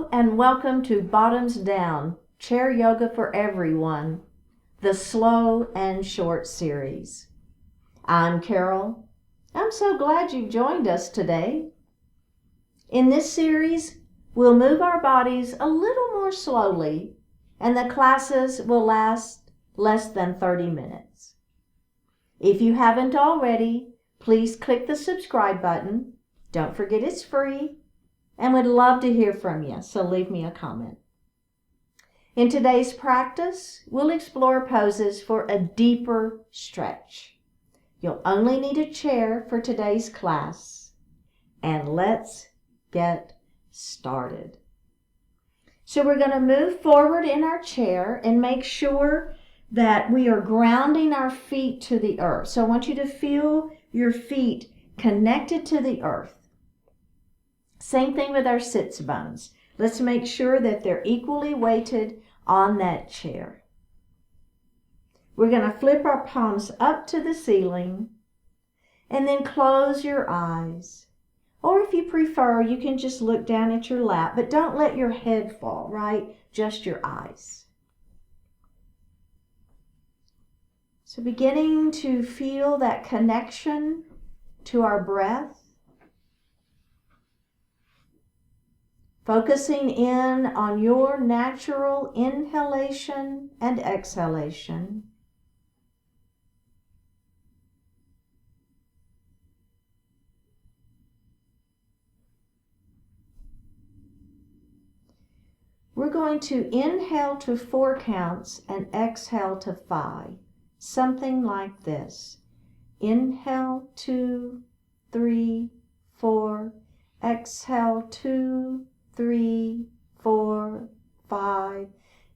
Hello and welcome to Bottoms Down, Chair Yoga for Everyone, the Slow and Short series. I'm Carol. I'm so glad you've joined us today. In this series, we'll move our bodies a little more slowly, and the classes will last less than 30 minutes. If you haven't already, please click the subscribe button. Don't forget it's free. And would love to hear from you, so leave me a comment. In today's practice, we'll explore poses for a deeper stretch. You'll only need a chair for today's class. And let's get started. So we're going to move forward in our chair and make sure that we are grounding our feet to the earth. So I want you to feel your feet connected to the earth. Same thing with our sits bones. Let's make sure that they're equally weighted on that chair. We're going to flip our palms up to the ceiling and then close your eyes. Or if you prefer, you can just look down at your lap, but don't let your head fall, right? Just your eyes. So beginning to feel that connection to our breath. Focusing in on your natural inhalation and exhalation. We're going to inhale to 4 counts and exhale to 5. Something like this. Inhale 2, 3, 4. Exhale 2, 3, 4, 5.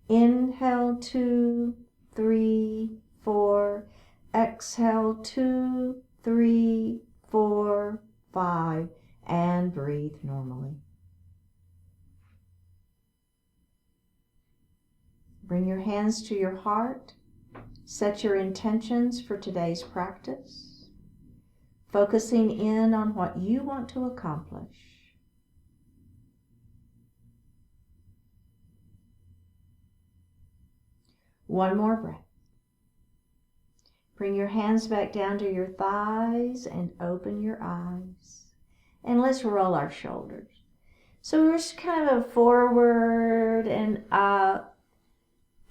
Inhale 2, 3, 4. Exhale 2, 3, 4, 5. And breathe normally. Bring your hands to your heart. Set your intentions for today's practice, focusing in on what you want to accomplish. One more breath. Bring your hands back down to your thighs and open your eyes. And let's roll our shoulders. So we're just kind of a forward and up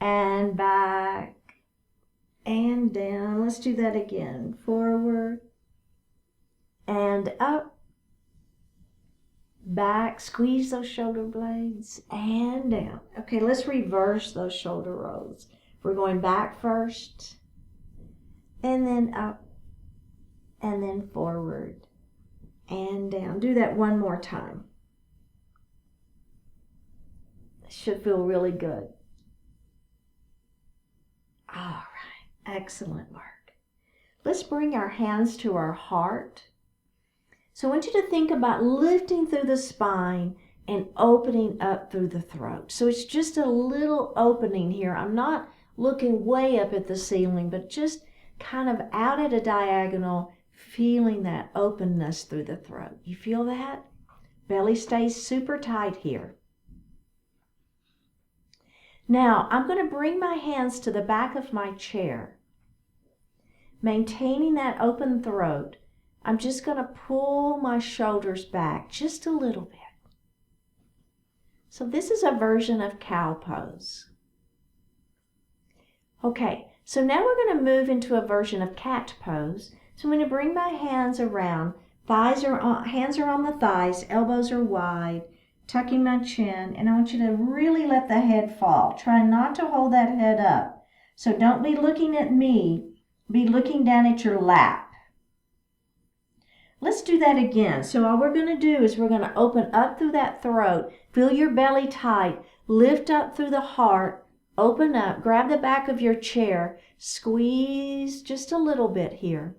and back and down. Let's do that again. Forward and up, back. Squeeze those shoulder blades and down. Okay, let's reverse those shoulder rolls. We're going back first, and then up, and then forward, and down. Do that one more time. It should feel really good. All right, excellent work. Let's bring our hands to our heart. So I want you to think about lifting through the spine and opening up through the throat. So it's just a little opening here. I'm not looking way up at the ceiling, but just kind of out at a diagonal, feeling that openness through the throat. You feel that? Belly stays super tight here. Now, I'm going to bring my hands to the back of my chair. Maintaining that open throat, I'm just going to pull my shoulders back just a little bit. So this is a version of cow pose. Okay, so now we're going to move into a version of cat pose. So I'm going to bring my hands around. Hands are on the thighs, elbows are wide, tucking my chin, and I want you to really let the head fall. Try not to hold that head up. So don't be looking at me, be looking down at your lap. Let's do that again. So all we're going to do is we're going to open up through that throat, feel your belly tight, lift up through the heart, open up, grab the back of your chair, squeeze just a little bit here.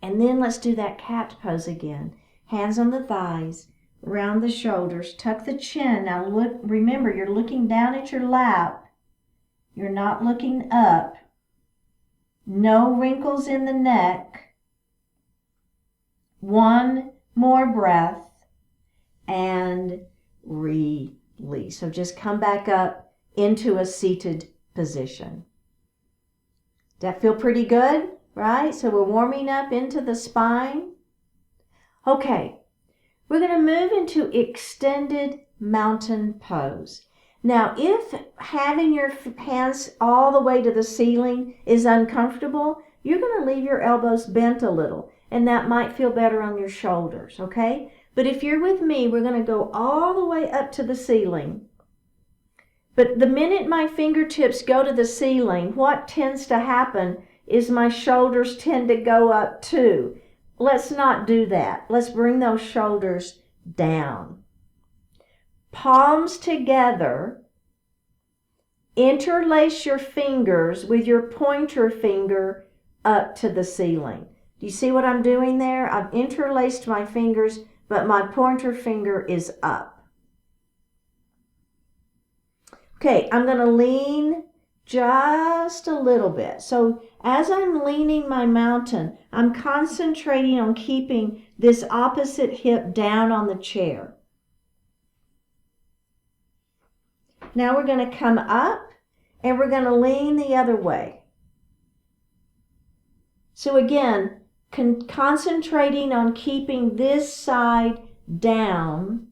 And then let's do that cat pose again. Hands on the thighs, round the shoulders, tuck the chin. Now look, remember, you're looking down at your lap. You're not looking up. No wrinkles in the neck. One more breath. and release. So just come back up into a seated position. Does that feel pretty good, right? So we're warming up into the spine. Okay, we're going to move into extended mountain pose. Now, if having your hands all the way to the ceiling is uncomfortable, you're going to leave your elbows bent a little, and that might feel better on your shoulders, okay? But if you're with me, we're going to go all the way up to the ceiling. But the minute my fingertips go to the ceiling, what tends to happen is my shoulders tend to go up too. Let's not do that. Let's bring those shoulders down. Palms together. Interlace your fingers with your pointer finger up to the ceiling. Do you see what I'm doing there? I've interlaced my fingers, but my pointer finger is up. Okay, I'm going to lean just a little bit. So as I'm leaning my mountain, I'm concentrating on keeping this opposite hip down on the chair. Now we're going to come up and we're going to lean the other way. So again, concentrating on keeping this side down.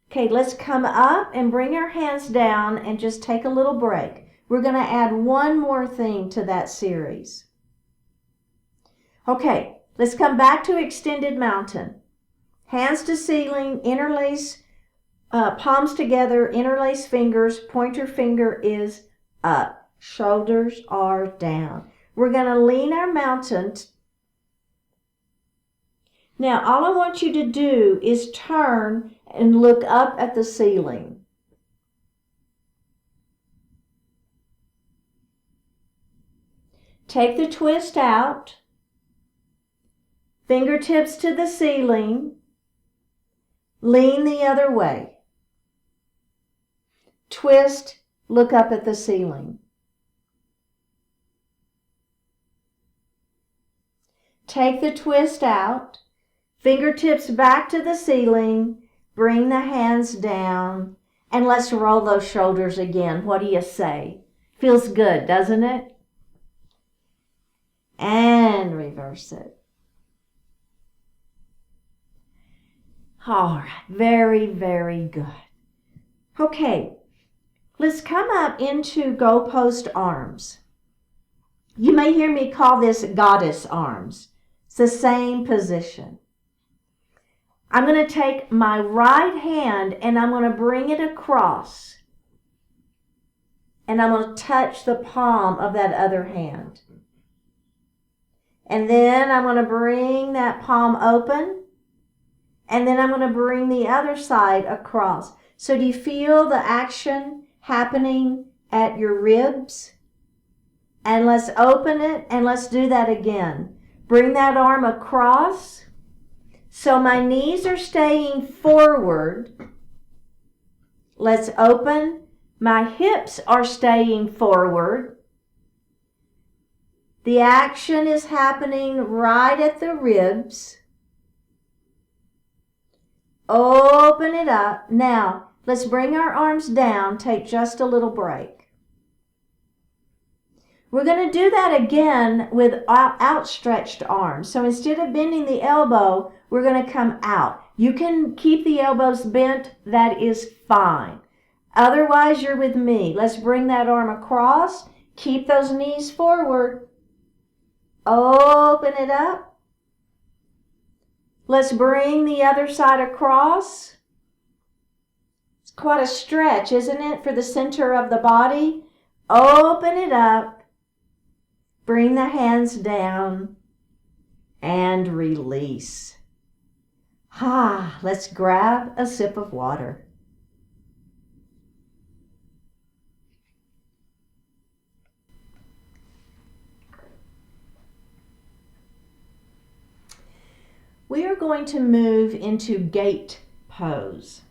Okay, let's come up and bring our hands down and just take a little break. We're going to add one more thing to that series. Okay, let's come back to extended mountain. Hands to ceiling, interlace, palms together, interlace fingers, pointer finger is up, shoulders are down. We're going to lean our mountain. Now, all I want you to do is turn and look up at the ceiling. Take the twist out, fingertips to the ceiling, lean the other way. Twist, look up at the ceiling. Take the twist out, fingertips back to the ceiling, bring the hands down, and let's roll those shoulders again. What do you say? Feels good, doesn't it? And reverse it. All right, very, very good. Okay, let's come up into GoHPO arms. You may hear me call this goddess arms. It's the same position. I'm going to take my right hand and I'm going to bring it across. And I'm going to touch the palm of that other hand. And then I'm going to bring that palm open. And then I'm going to bring the other side across. So do you feel the action happening at your ribs? And let's open it and let's do that again. Bring that arm across. So my knees are staying forward. Let's open. My hips are staying forward. The action is happening right at the ribs. Open it up. Now, let's bring our arms down. Take just a little break. We're going to do that again with outstretched arms. So instead of bending the elbow, we're going to come out. You can keep the elbows bent. That is fine. Otherwise, you're with me. Let's bring that arm across. Keep those knees forward. Open it up. Let's bring the other side across. It's quite a stretch, isn't it, for the center of the body? Open it up. Bring the hands down and release. Let's grab a sip of water. We are going to move into gate pose.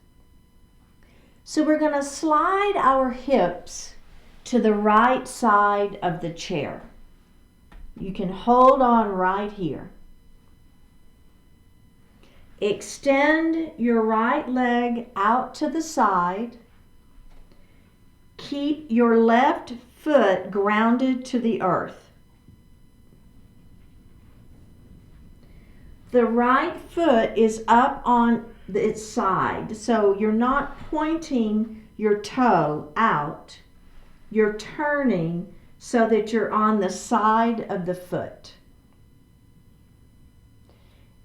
So we're going to slide our hips to the right side of the chair. You can hold on right here. Extend your right leg out to the side. Keep your left foot grounded to the earth. The right foot is up on its side, so you're not pointing your toe out. You're turning so that you're on the side of the foot.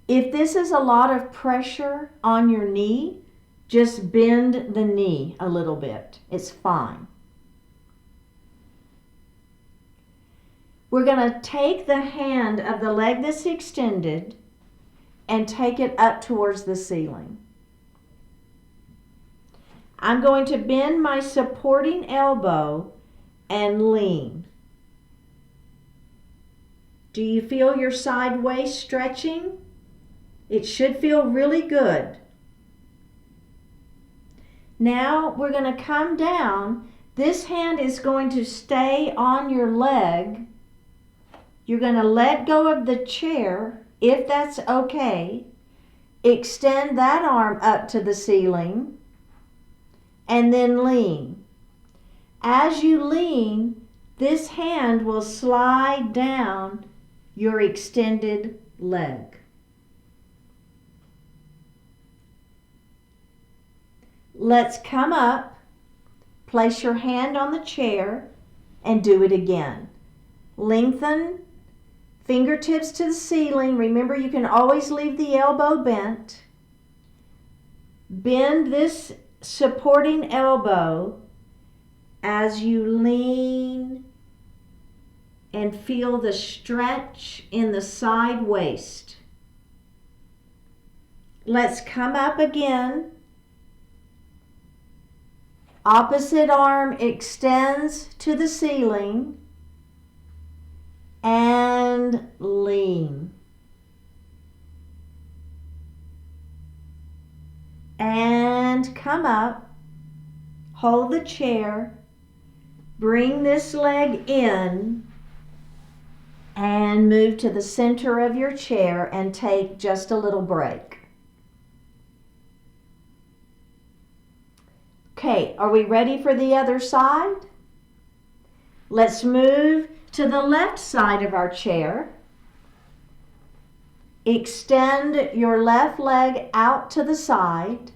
If this is a lot of pressure on your knee, just bend the knee a little bit. It's fine. We're going to take the hand of the leg that's extended and take it up towards the ceiling. I'm going to bend my supporting elbow and lean. Do you feel your side waist stretching? It should feel really good. Now we're going to come down. This hand is going to stay on your leg. You're going to let go of the chair, if that's okay. Extend that arm up to the ceiling and then lean. As you lean, this hand will slide down your extended leg. Let's come up, place your hand on the chair, and do it again. Lengthen, fingertips to the ceiling. Remember, you can always leave the elbow bent. Bend this supporting elbow as you lean and feel the stretch in the side waist. Let's come up again. Opposite arm extends to the ceiling and lean. And come up, hold the chair, bring this leg in and move to the center of your chair and take just a little break. Okay, are we ready for the other side? Let's move to the left side of our chair. Extend your left leg out to the side.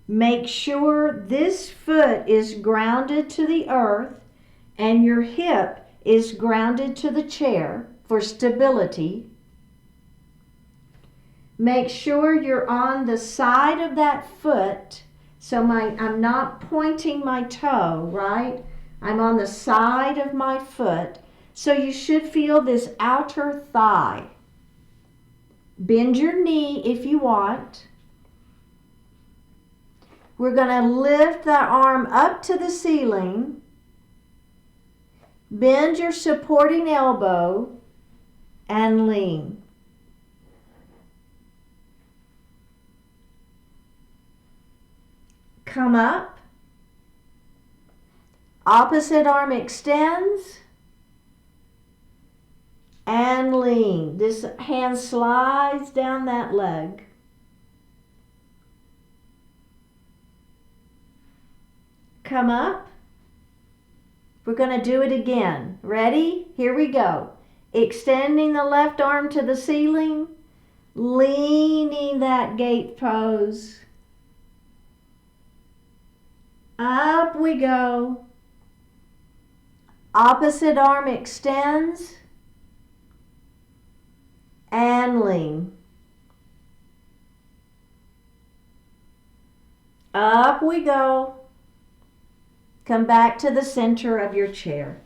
Make sure this foot is grounded to the earth and your hip is grounded to the chair for stability. Make sure you're on the side of that foot. So I'm not pointing my toe, right? I'm on the side of my foot. So you should feel this outer thigh. Bend your knee if you want. We're going to lift that arm up to the ceiling. Bend your supporting elbow and lean. Come up. Opposite arm extends and lean. This hand slides down that leg. Come up. We're going to do it again. Ready? Here we go. Extending the left arm to the ceiling, leaning that gate pose. Up we go. Opposite arm extends and lean. Up we go. Come back to the center of your chair.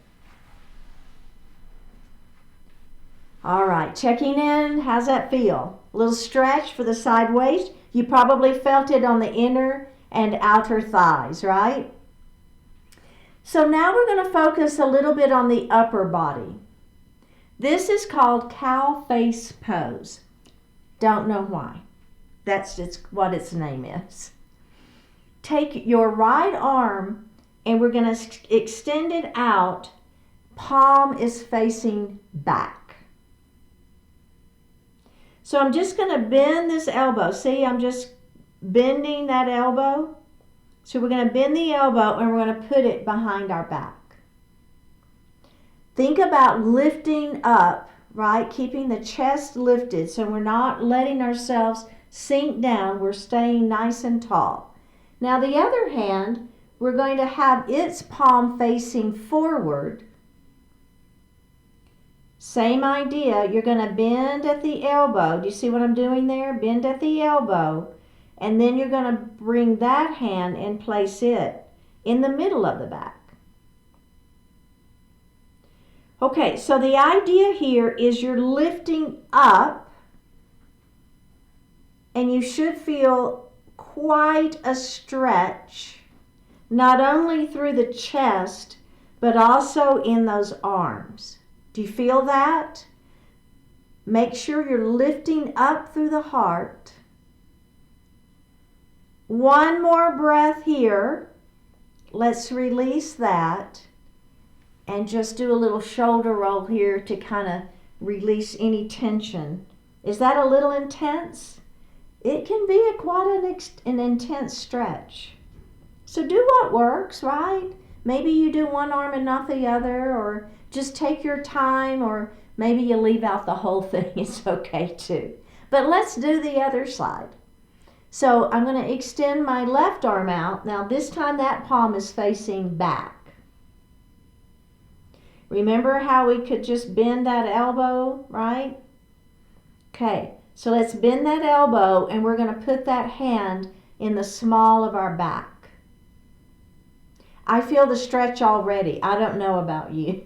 All right, checking in. How's that feel? A little stretch for the side waist. You probably felt it on the inner and outer thighs, right? So now we're going to focus a little bit on the upper body. This is called cow face pose. Don't know why. That's just what its name is. Take your right arm and we're going to extend it out. Palm is facing back. So I'm just going to bend this elbow. See, I'm just bending that elbow. So we're going to bend the elbow and we're going to put it behind our back. Think about lifting up, right? Keeping the chest lifted so we're not letting ourselves sink down. We're staying nice and tall. Now the other hand, we're going to have its palm facing forward. Same idea. You're going to bend at the elbow. Do you see what I'm doing there? Bend at the elbow. And then you're going to bring that hand and place it in the middle of the back. Okay, so the idea here is you're lifting up and you should feel quite a stretch, not only through the chest, but also in those arms. Do you feel that? Make sure you're lifting up through the heart. One more breath here. Let's release that. And just do a little shoulder roll here to kind of release any tension. Is that a little intense? It can be quite an intense stretch. So do what works, right? Maybe you do one arm and not the other, or just take your time, or maybe you leave out the whole thing. It's okay too. But let's do the other side. So I'm going to extend my left arm out. Now this time that palm is facing back. Remember how we could just bend that elbow, right? Okay, so let's bend that elbow and we're going to put that hand in the small of our back. I feel the stretch already. I don't know about you,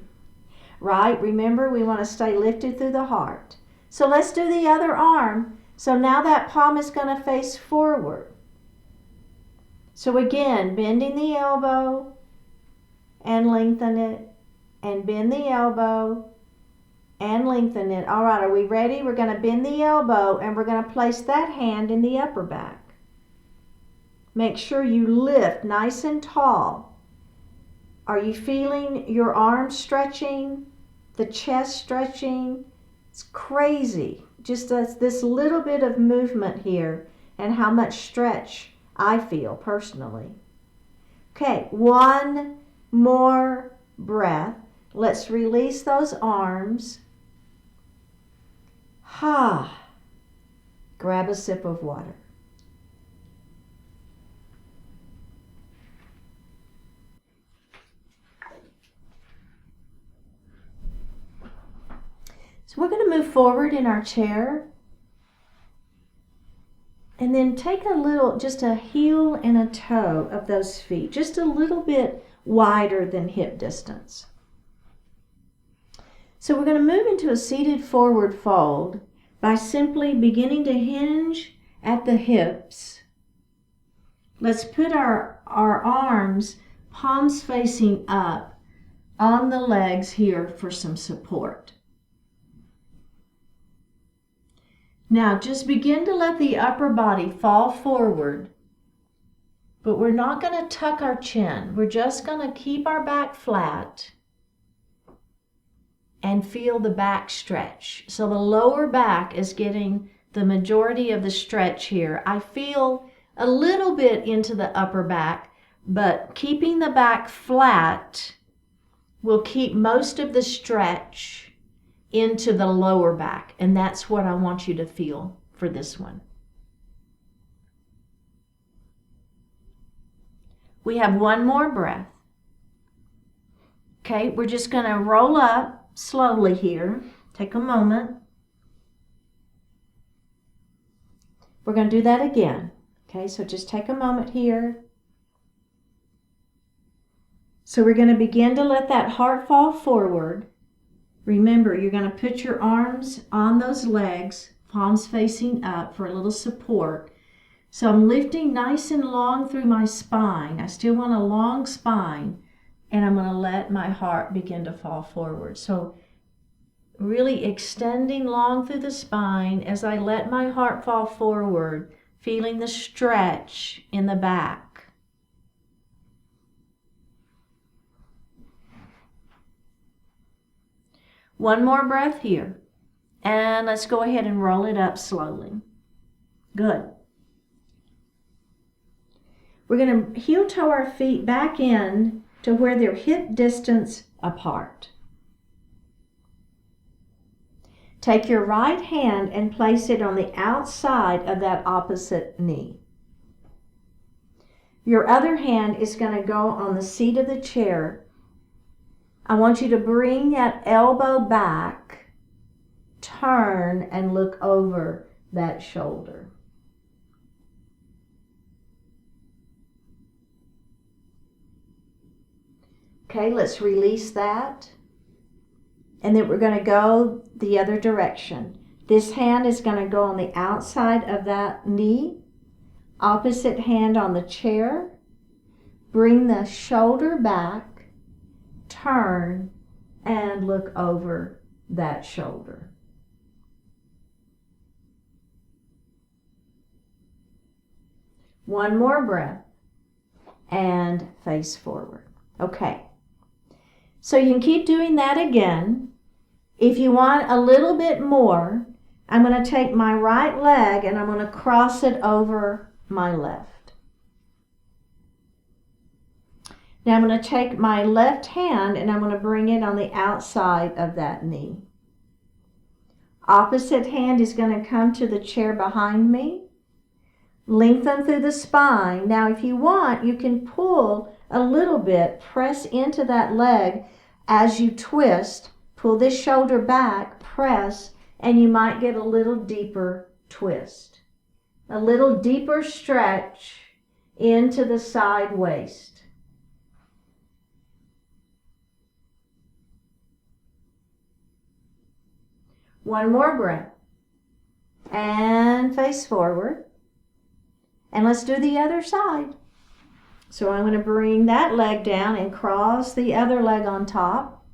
right? Remember, we want to stay lifted through the heart. So let's do the other arm. So now that palm is going to face forward. So again, bending the elbow and lengthen it. And bend the elbow and lengthen it. All right, are we ready? We're going to bend the elbow and we're going to place that hand in the upper back. Make sure you lift nice and tall. Are you feeling your arms stretching? The chest stretching? It's crazy. Just this little bit of movement here and how much stretch I feel personally. Okay, one more breath. Let's release those arms. Grab a sip of water. So we're going to move forward in our chair. And then take just a heel and a toe of those feet, just a little bit wider than hip distance. So we're going to move into a seated forward fold by simply beginning to hinge at the hips. Let's put our arms, palms facing up, on the legs here for some support. Now just begin to let the upper body fall forward, but we're not going to tuck our chin. We're just going to keep our back flat and feel the back stretch. So the lower back is getting the majority of the stretch here. I feel a little bit into the upper back, but keeping the back flat will keep most of the stretch into the lower back. And that's what I want you to feel for this one. We have one more breath. Okay, we're just going to roll up slowly here. Take a moment. We're going to do that again. Okay, so just take a moment here. So we're going to begin to let that heart fall forward. Remember, you're going to put your arms on those legs, palms facing up for a little support. So I'm lifting nice and long through my spine. I still want a long spine. And I'm going to let my heart begin to fall forward. So really extending long through the spine as I let my heart fall forward, feeling the stretch in the back. One more breath here. And let's go ahead and roll it up slowly. Good. We're going to heel toe our feet back in to where they're hip distance apart. Take your right hand and place it on the outside of that opposite knee. Your other hand is going to go on the seat of the chair. I want you to bring that elbow back, turn, and look over that shoulder. Okay, let's release that. And then we're going to go the other direction. This hand is going to go on the outside of that knee. Opposite hand on the chair. Bring the shoulder back. Turn and look over that shoulder. One more breath. And face forward. Okay. So you can keep doing that again. If you want a little bit more, I'm going to take my right leg and I'm going to cross it over my left. Now I'm going to take my left hand and I'm going to bring it on the outside of that knee. Opposite hand is going to come to the chair behind me. Lengthen through the spine. Now if you want, you can pull a little bit, press into that leg as you twist, pull this shoulder back, press, and you might get a little deeper twist. A little deeper stretch into the side waist. One more breath. And face forward. And let's do the other side. So I'm going to bring that leg down and cross the other leg on top.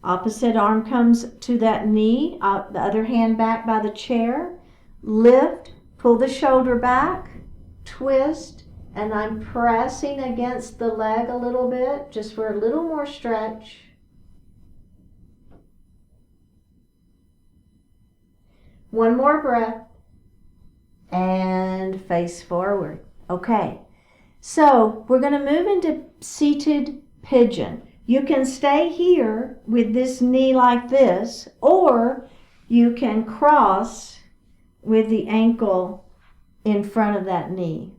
Opposite arm comes to that knee, the other hand back by the chair. Lift, pull the shoulder back, twist, and I'm pressing against the leg a little bit, just for a little more stretch. One more breath, and face forward. Okay. So we're going to move into seated pigeon. You can stay here with this knee like this, or you can cross with the ankle in front of that knee.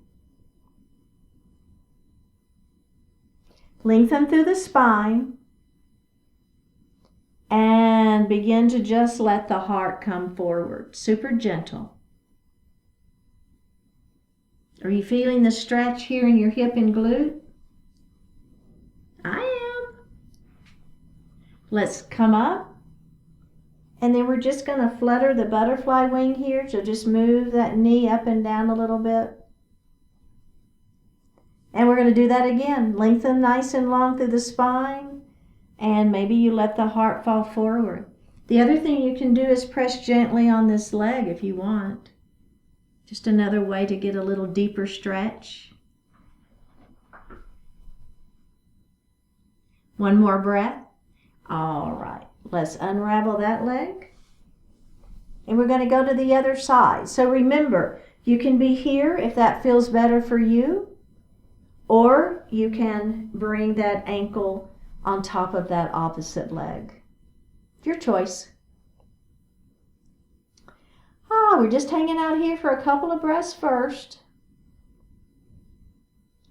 Lengthen through the spine and begin to just let the heart come forward. Super gentle. Are you feeling the stretch here in your hip and glute? I am. Let's come up. And then we're just going to flutter the butterfly wing here. So just move that knee up and down a little bit. And we're going to do that again. Lengthen nice and long through the spine. And maybe you let the heart fall forward. The other thing you can do is press gently on this leg if you want. Just another way to get a little deeper stretch. One more breath. All right, let's unravel that leg. And we're going to go to the other side. So remember, you can be here if that feels better for you, or you can bring that ankle on top of that opposite leg. Your choice. We're just hanging out here for a couple of breaths first.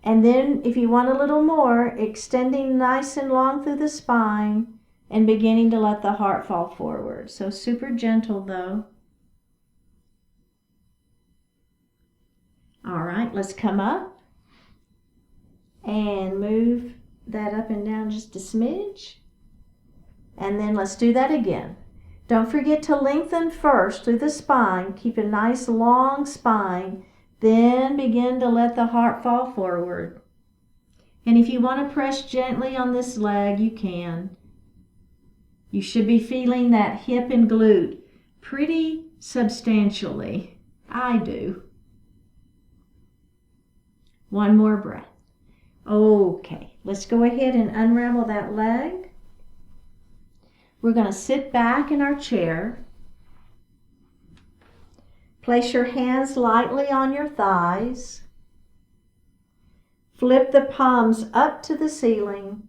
And then if you want a little more, extending nice and long through the spine and beginning to let the heart fall forward. So super gentle though. All right, let's come up and move that up and down just a smidge. And then let's do that again. Don't forget to lengthen first through the spine. Keep a nice long spine. Then begin to let the heart fall forward. And if you want to press gently on this leg, you can. You should be feeling that hip and glute pretty substantially. I do. One more breath. Okay, let's go ahead and unravel that leg. We're going to sit back in our chair. Place your hands lightly on your thighs. Flip the palms up to the ceiling.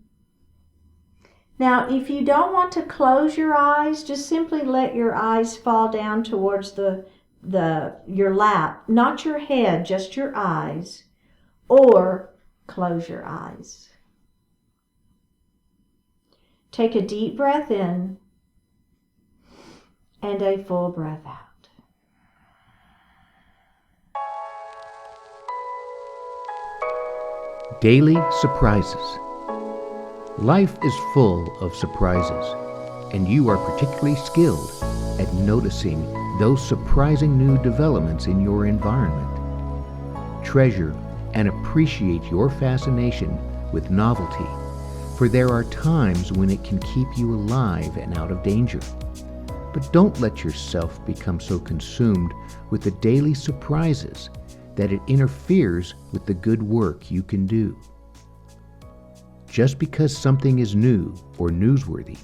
Now, if you don't want to close your eyes, just simply let your eyes fall down towards your lap, not your head, just your eyes, or close your eyes. Take a deep breath in and a full breath out. Daily surprises. Life is full of surprises, and you are particularly skilled at noticing those surprising new developments in your environment. Treasure and appreciate your fascination with novelty, for there are times when it can keep you alive and out of danger. But don't let yourself become so consumed with the daily surprises that it interferes with the good work you can do. Just because something is new or newsworthy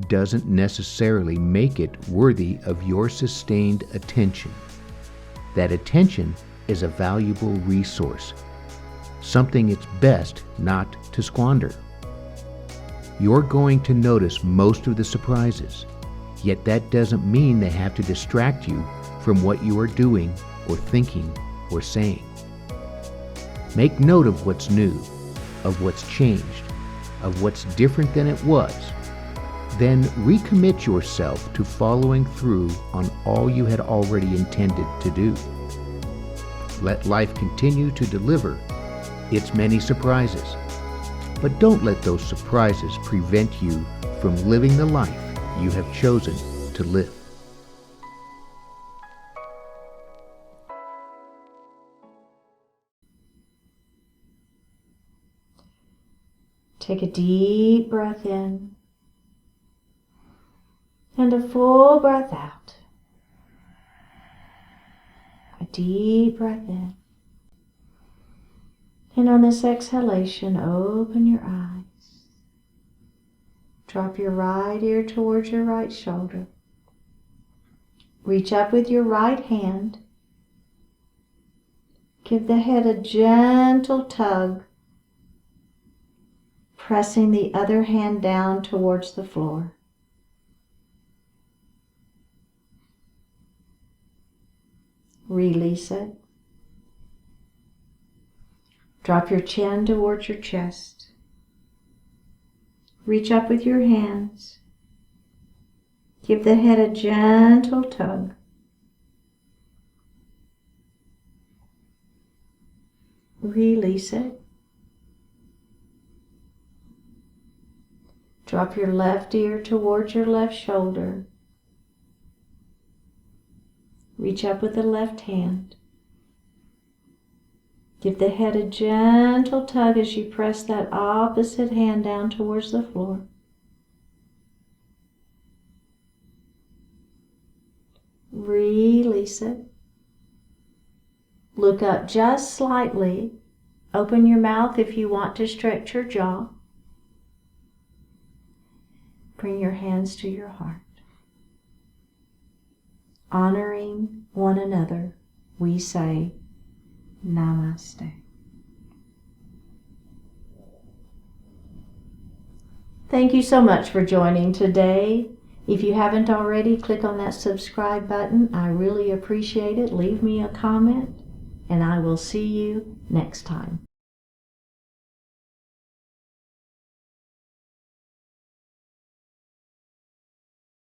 doesn't necessarily make it worthy of your sustained attention. That attention is a valuable resource, something it's best not to squander. You're going to notice most of the surprises, yet that doesn't mean they have to distract you from what you are doing or thinking or saying. Make note of what's new, of what's changed, of what's different than it was. Then recommit yourself to following through on all you had already intended to do. Let life continue to deliver its many surprises, but don't let those surprises prevent you from living the life you have chosen to live. Take a deep breath in and a full breath out. A deep breath in. And on this exhalation, open your eyes. Drop your right ear towards your right shoulder. Reach up with your right hand. Give the head a gentle tug, pressing the other hand down towards the floor. Release it. Drop your chin towards your chest. Reach up with your hands. Give the head a gentle tug. Release it. Drop your left ear towards your left shoulder. Reach up with the left hand. Give the head a gentle tug as you press that opposite hand down towards the floor. Release it. Look up just slightly. Open your mouth if you want to stretch your jaw. Bring your hands to your heart. Honoring one another, we say Namaste. Thank you so much for joining today. If you haven't already, click on that subscribe button. I really appreciate it. Leave me a comment, and I will see you next time.